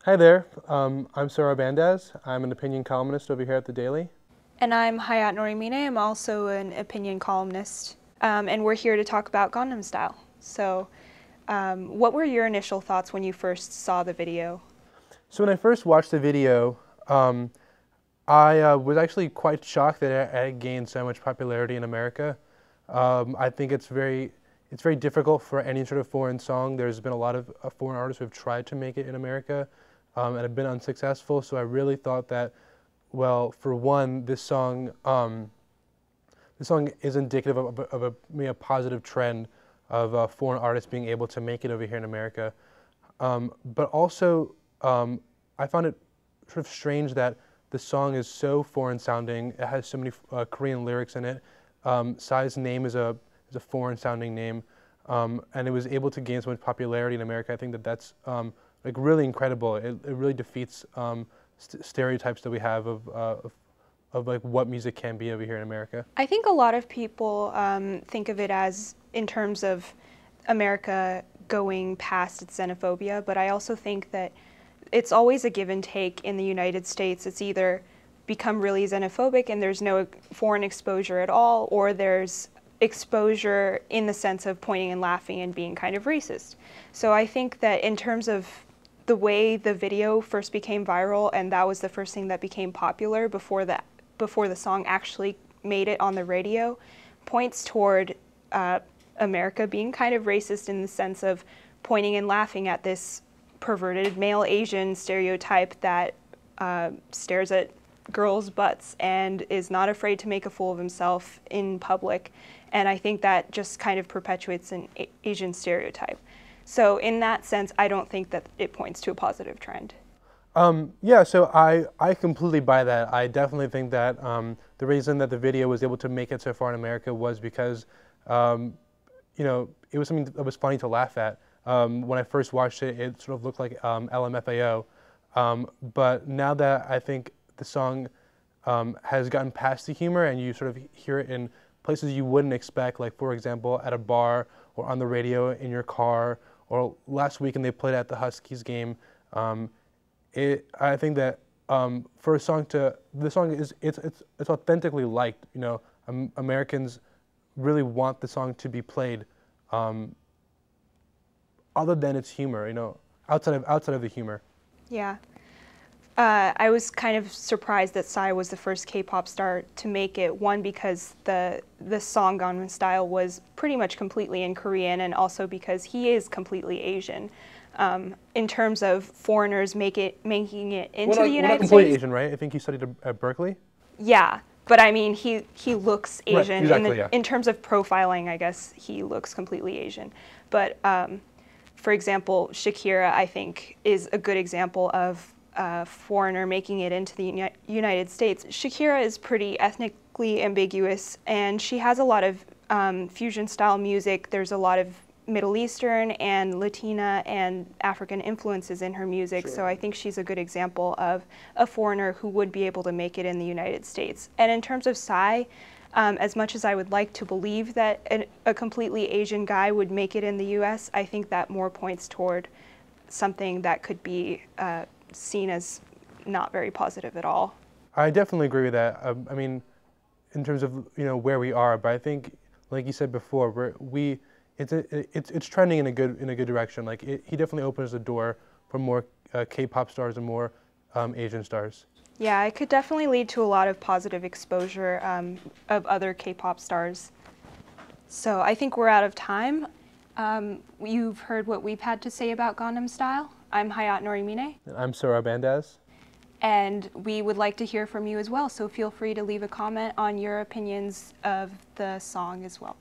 Hi there, I'm Sohrab Andez. I'm an opinion columnist over here at The Daily. And I'm Hayat Norimine. I'm also an opinion columnist. And we're here to talk about Gangnam Style. So, what were your initial thoughts when you first saw the video? So when I first watched the video, I was actually quite shocked that it had gained so much popularity in America. I think it's very difficult for any sort of foreign song. There's been a lot of foreign artists who have tried to make it in America and have been unsuccessful. So I really thought that, well, for one, this song is indicative maybe a positive trend of foreign artists being able to make it over here in America. But also, I found it sort of strange that the song is so foreign sounding. It has so many Korean lyrics in it. Psy's name is a foreign sounding name, and it was able to gain so much popularity in America. I think that that's like really incredible. It really defeats stereotypes that we have of like what music can be over here in America. I think a lot of people think of it as in terms of America going past its xenophobia, but I also think that it's always a give and take in the United States. It's either become really xenophobic and there's no foreign exposure at all, or there's exposure in the sense of pointing and laughing and being kind of racist. So I think that in terms of the way the video first became viral, and that was the first thing that became popular before the song actually made it on the radio, points toward America being kind of racist in the sense of pointing and laughing at this perverted male Asian stereotype that stares at girls' butts and is not afraid to make a fool of himself in public. And I think that just kind of perpetuates an Asian stereotype. So in that sense, I don't think that it points to a positive trend. Yeah, so I completely buy that. I definitely think that the reason that the video was able to make it so far in America was because, it was something that was funny to laugh at. When I first watched it, it sort of looked like LMFAO. But now that I think the song has gotten past the humor and you sort of hear it in places you wouldn't expect, like for example, at a bar or on the radio in your car, or last weekend they played at the Huskies game. I think that for a song the song it's authentically liked. Americans really want the song to be played, other than its humor. Outside of the humor. Yeah. I was kind of surprised that Psy was the first K-pop star to make it. One, because the song Gangnam Style was pretty much completely in Korean, and also because he is completely Asian. In terms of foreigners making it into the United States. Well, not completely Asian, right? I think he studied at Berkeley. Yeah, but I mean, he looks Asian. Right, exactly, yeah. In terms of profiling, I guess he looks completely Asian. But for example, Shakira, I think, is a good example of a foreigner making it into the United States. Shakira is pretty ethnically ambiguous, and she has a lot of fusion-style music. There's a lot of Middle Eastern and Latina and African influences in her music, Sure. So I think she's a good example of a foreigner who would be able to make it in the United States. And in terms of Psy, as much as I would like to believe that a completely Asian guy would make it in the US, I think that more points toward something that could be seen as not very positive at all. I definitely agree with that. I mean, in terms of where we are, but I think, like you said before, it's trending in a good direction. Like he definitely opens the door for more K-pop stars and more Asian stars. Yeah, it could definitely lead to a lot of positive exposure of other K-pop stars. So I think we're out of time. You've heard what we've had to say about Gangnam Style. I'm Hayat Norimine. And I'm Sohrab Andez. And we would like to hear from you as well, so feel free to leave a comment on your opinions of the song as well.